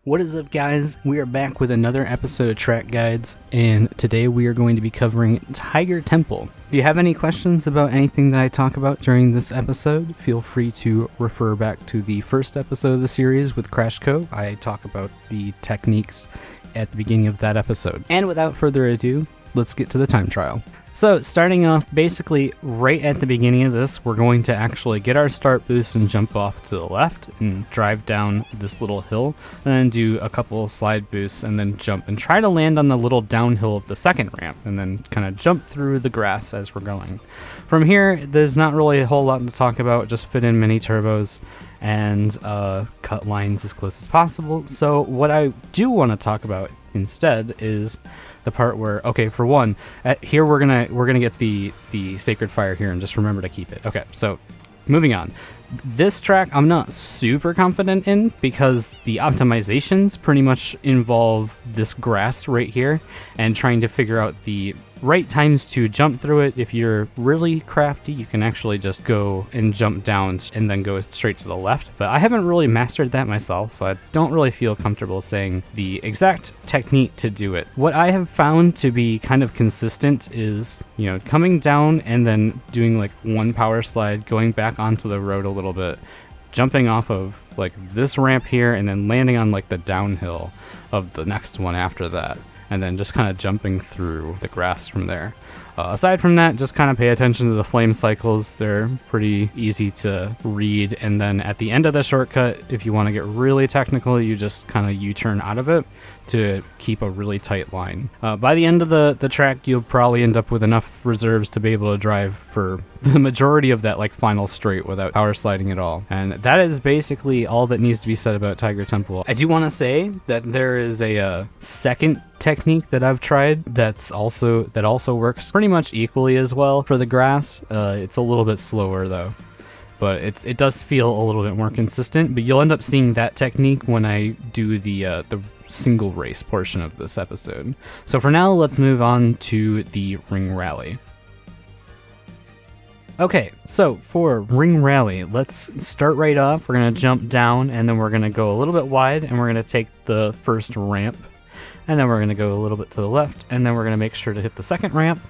What is up, guys? We are back with another episode of Track Guides, and today we are going to be covering Tiger Temple. If you have any questions about anything that I talk about during this episode, feel free to refer back to the first episode of the series with Crash Co. I talk about the techniques at the beginning of that episode. And without further ado, let's get to the time trial. So starting off, basically right at the beginning of this, we're going to actually get our start boost and jump off to the left and drive down this little hill, and then do a couple of slide boosts and then jump and try to land on the little downhill of the second ramp and then kind of jump through the grass as we're going. From here, there's not really a whole lot to talk about, just fit in mini turbos and cut lines as close as possible. So what I do want to talk about instead is the part where, okay, for one, here we're gonna get the sacred fire here, and just remember to keep it. Okay, so moving on. This track I'm not super confident in because the optimizations pretty much involve this grass right here and trying to figure out the right times to jump through it. If you're really crafty, you can actually just go and jump down and then go straight to the left. But I haven't really mastered that myself, so I don't really feel comfortable saying the exact technique to do it. What I have found to be kind of consistent is, you know, coming down and then doing like one power slide, going back onto the road a little bit, jumping off of like this ramp here, and then landing on like the downhill of the next one after that, and then just kind of jumping through the grass from there. Aside from that, just kind of pay attention to the flame cycles. They're pretty easy to read, and then at the end of the shortcut, if you want to get really technical, you just kind of U-turn out of it to keep a really tight line. By the end of the track, you'll probably end up with enough reserves to be able to drive for the majority of that like final straight without power sliding at all. And that is basically all that needs to be said about Tiger Temple. I do want to say that there is a second technique that I've tried that also works pretty much equally as well for the grass. It's a little bit slower though, but it does feel a little bit more consistent. But you'll end up seeing that technique when I do the single race portion of this episode. So for now, let's move on to the ring rally. Okay, so for ring rally, let's start right off. We're going to jump down, and then we're going to go a little bit wide, and we're going to take the first ramp, and then we're going to go a little bit to the left, and then we're going to make sure to hit the second ramp.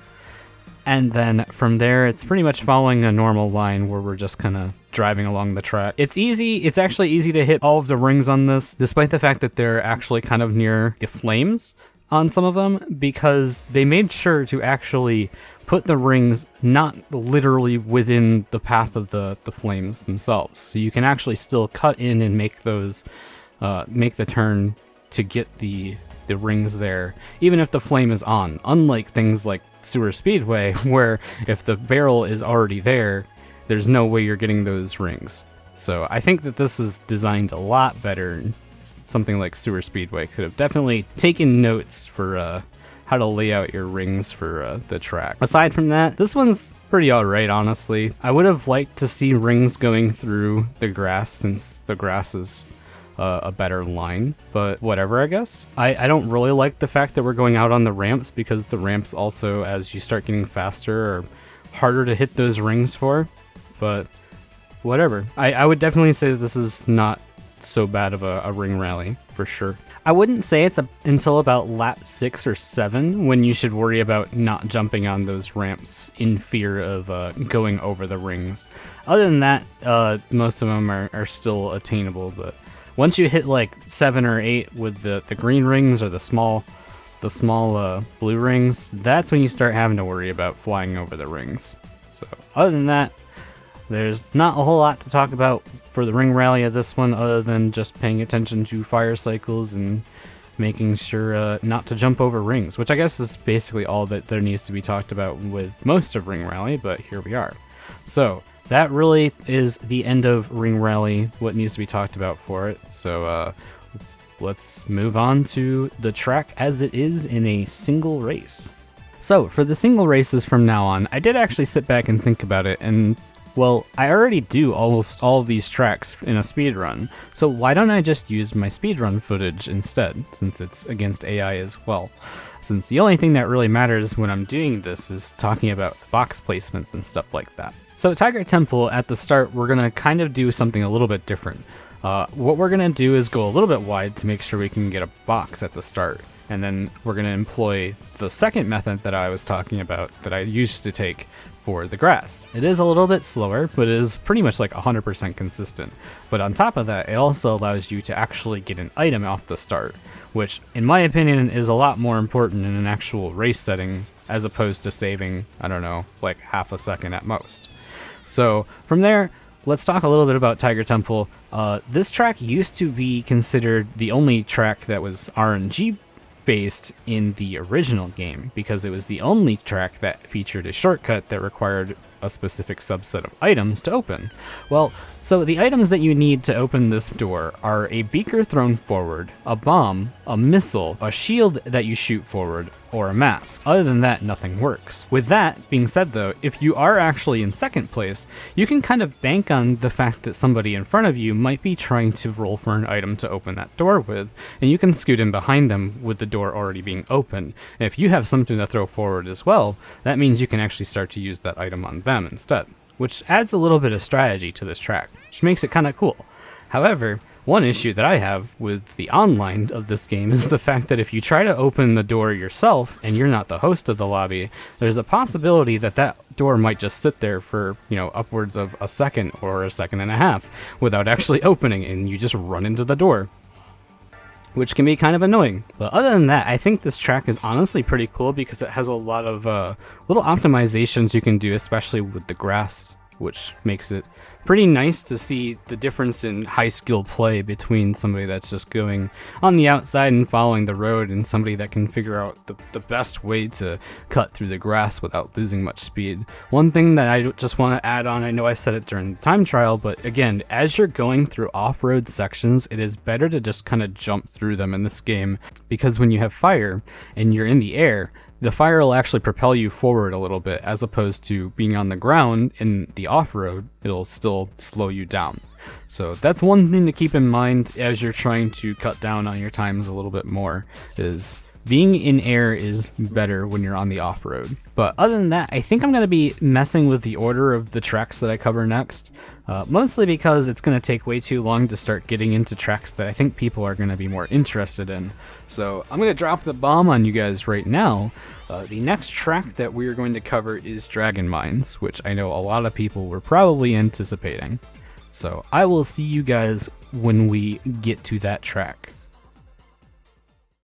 And then from there, it's pretty much following a normal line where we're just kind of driving along the track. It's easy. It's actually easy to hit all of the rings on this, despite the fact that they're actually kind of near the flames on some of them, because they made sure to actually put the rings not literally within the path of the flames themselves. So you can actually still cut in and make those, make the turn to get the rings there, even if the flame is on. Unlike things like Sewer Speedway, where if the barrel is already there, there's no way you're getting those rings. So I think that this is designed a lot better. Something like Sewer Speedway could have definitely taken notes for how to lay out your rings for the track. Aside from that, this one's pretty alright, honestly. I would have liked to see rings going through the grass, since the grass is a better line, but whatever, I guess. I don't really like the fact that we're going out on the ramps, because the ramps also, as you start getting faster, are harder to hit those rings for, but whatever. I would definitely say that this is not so bad of a ring rally, for sure. I wouldn't say it's until about lap 6 or 7 when you should worry about not jumping on those ramps in fear of going over the rings. Other than that, most of them are still attainable, but once you hit like 7 or 8 with the green rings or the small blue rings, that's when you start having to worry about flying over the rings. So other than that, there's not a whole lot to talk about for the ring rally of this one, other than just paying attention to fire cycles and making sure not to jump over rings, which I guess is basically all that there needs to be talked about with most of ring rally, but here we are. So that really is the end of ring rally, what needs to be talked about for it. So let's move on to the track as it is in a single race. So for the single races from now on, I did actually sit back and think about it, and well, I already do almost all of these tracks in a speedrun, so why don't I just use my speedrun footage instead, since it's against AI as well? Since the only thing that really matters when I'm doing this is talking about box placements and stuff like that. So Tiger Temple, at the start, we're going to kind of do something a little bit different. What we're going to do is go a little bit wide to make sure we can get a box at the start. And then we're going to employ the second method that I was talking about that I used to take for the grass. It is a little bit slower, but it is pretty much like 100% consistent. But on top of that, it also allows you to actually get an item off the start, which in my opinion is a lot more important in an actual race setting as opposed to saving, I don't know, like half a second at most. So from there, let's talk a little bit about Tiger Temple. This track used to be considered the only track that was RNG based in the original game because it was the only track that featured a shortcut that required a specific subset of items to open. Well, so the items that you need to open this door are a beaker thrown forward, a bomb, a missile, a shield that you shoot forward, or a mask. Other than that, nothing works. With that being said though, if you are actually in second place, you can kind of bank on the fact that somebody in front of you might be trying to roll for an item to open that door with, and you can scoot in behind them with the door already being open. And if you have something to throw forward as well, that means you can actually start to use that item on them instead, which adds a little bit of strategy to this track, which makes it kind of cool. However, one issue that I have with the online of this game is the fact that if you try to open the door yourself and you're not the host of the lobby, there's a possibility that that door might just sit there for, upwards of a second or a second and a half without actually opening, and you just run into the door, which can be kind of annoying. But other than that, I think this track is honestly pretty cool because it has a lot of little optimizations you can do, especially with the grass, which makes it pretty nice to see the difference in high skill play between somebody that's just going on the outside and following the road and somebody that can figure out the best way to cut through the grass without losing much speed. One thing that I just want to add on, I know I said it during the time trial, but again, as you're going through off-road sections, it is better to just kind of jump through them in this game, because when you have fire and you're in the air, the fire will actually propel you forward a little bit, as opposed to being on the ground in the off-road, it'll still slow you down. So that's one thing to keep in mind as you're trying to cut down on your times a little bit more, is being in air is better when you're on the off-road. But other than that, I think I'm going to be messing with the order of the tracks that I cover next, mostly because it's going to take way too long to start getting into tracks that I think people are going to be more interested in. So I'm going to drop the bomb on you guys right now. The next track that we're going to cover is Dragon Mines, which I know a lot of people were probably anticipating. So I will see you guys when we get to that track.